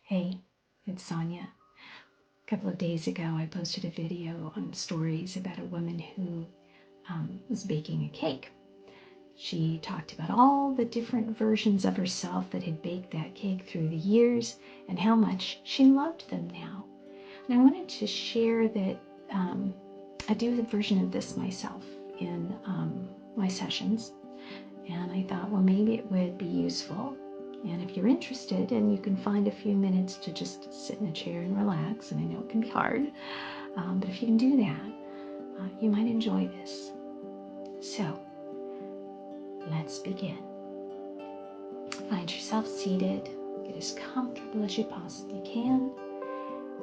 Hey, it's Sonia. A couple of days ago, I posted a video on stories about a woman who was baking a cake. She talked about all the different versions of herself that had baked that cake through the years and how much she loved them now. And I wanted to share that I do a version of this myself in my sessions. And I thought, well, maybe it would be useful. And if you're interested and you can find a few minutes to just sit in a chair and relax, and I know it can be hard, but if you can do that, you might enjoy this. So, let's begin. Find yourself seated, get as comfortable as you possibly can,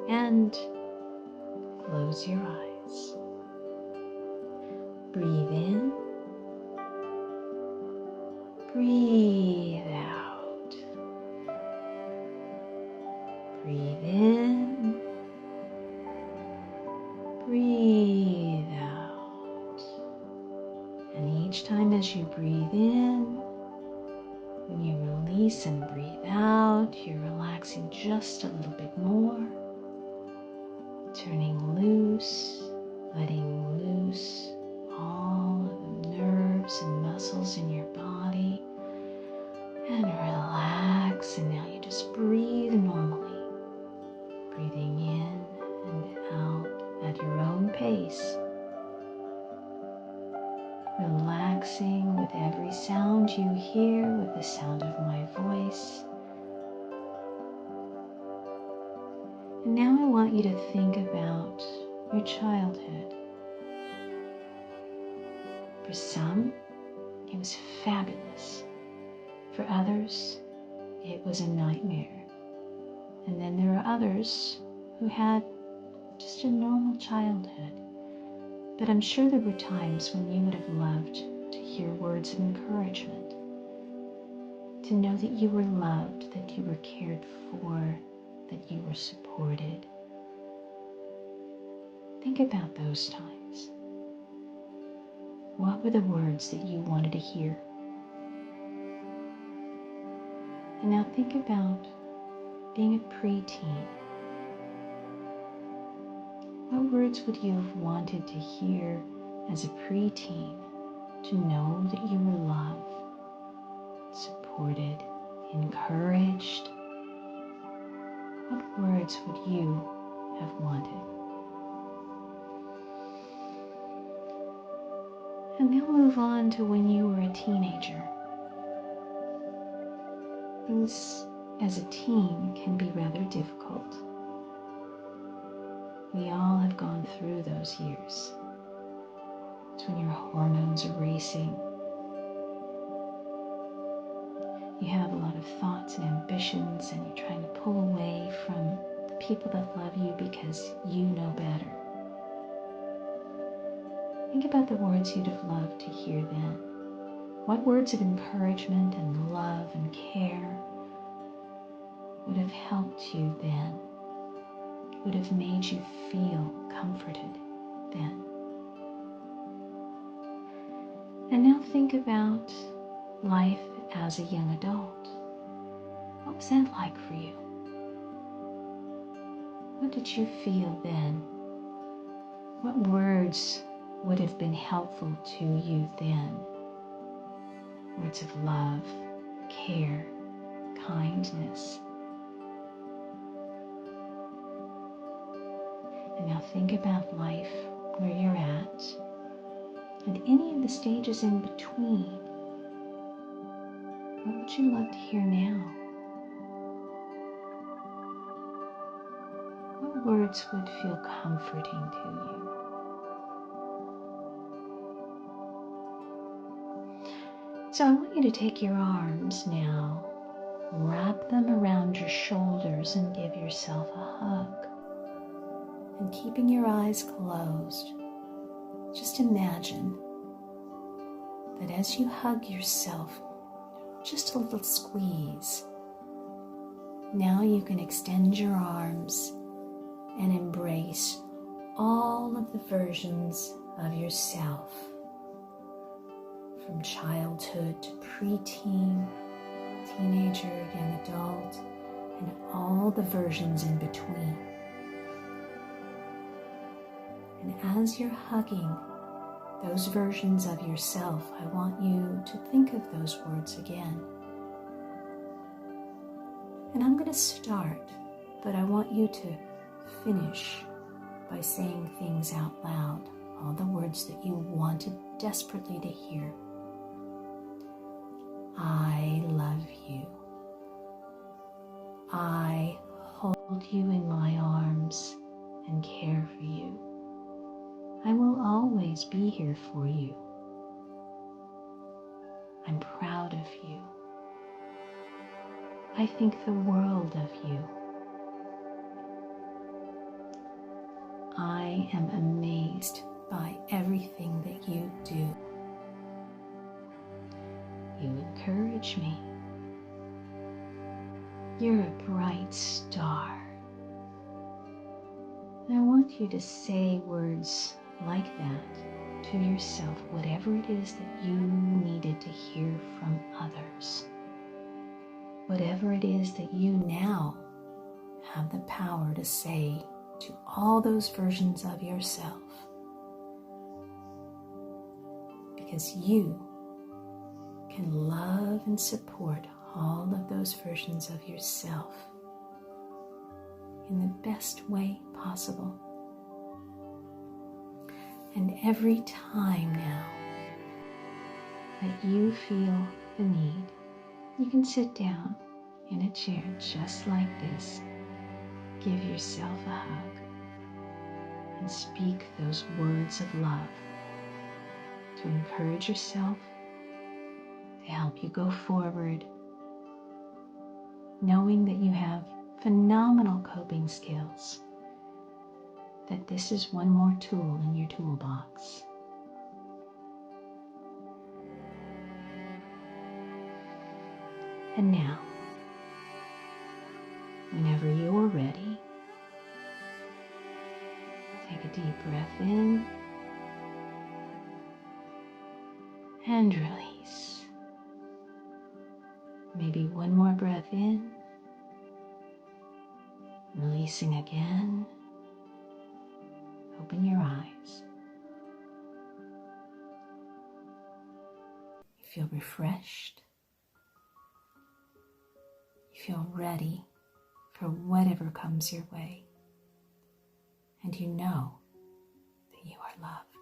and close your eyes. Breathe in, breathe out. Breathe in, breathe out. And each time as you breathe in, when you release and breathe out, you're relaxing just a little bit more, turning loose, letting loose all of the nerves and muscles in your body, and relax. And now you just breathe normally. Breathing in and out at your own pace. Relaxing with every sound you hear, with the sound of my voice. And now I want you to think about your childhood. For some, it was fabulous. For others, it was a nightmare. And then there are others who had just a normal childhood. But I'm sure there were times when you would have loved to hear words of encouragement, to know that you were loved, that you were cared for, that you were supported. Think about those times. What were the words that you wanted to hear? And now think about being a preteen. What words would you have wanted to hear as a preteen to know that you were loved, supported, encouraged? What words would you have wanted? And now move on to when you were a teenager. Things as a teen can be rather difficult. We all have gone through those years. It's when your hormones are racing. You have a lot of thoughts and ambitions, and you're trying to pull away from the people that love you because you know better. Think about the words you'd have loved to hear then. What words of encouragement and love and care would have helped you then, would have made you feel comforted then. And now think about life as a young adult. What was that like for you? What did you feel then? What words would have been helpful to you then? Words of love, care, kindness. And now think about life where you're at and any of the stages in between. What would you love to hear now? What words would feel comforting to you? So I want you to take your arms now, wrap them around your shoulders and give yourself a hug. And keeping your eyes closed, just imagine that as you hug yourself, just a little squeeze. Now you can extend your arms and embrace all of the versions of yourself, from childhood to preteen, teenager, young adult, and all all the versions in between. And as you're hugging those versions of yourself, I want you to think of those words again. And I'm going to start, but I want you to finish by saying things out loud, all the words that you wanted desperately to hear. I love you. I hold you in my arms and care for you. I will always be here for you. I'm proud of you. I think the world of you. I am amazed by everything that you do. You encourage me. You're a bright star. And I want you to say words like that to yourself, whatever it is that you needed to hear from others. Whatever it is that you now have the power to say to all those versions of yourself. Because you can love and support all of those versions of yourself in the best way possible. And every time now that you feel the need, you can sit down in a chair just like this, give yourself a hug, and speak those words of love to encourage yourself, to help you go forward, knowing that you have phenomenal coping skills, that this is one more tool in your toolbox. And now, whenever you're ready, take a deep breath in and release. Maybe one more breath in, releasing again. Open your eyes. You feel refreshed. You feel ready for whatever comes your way. And you know that you are loved.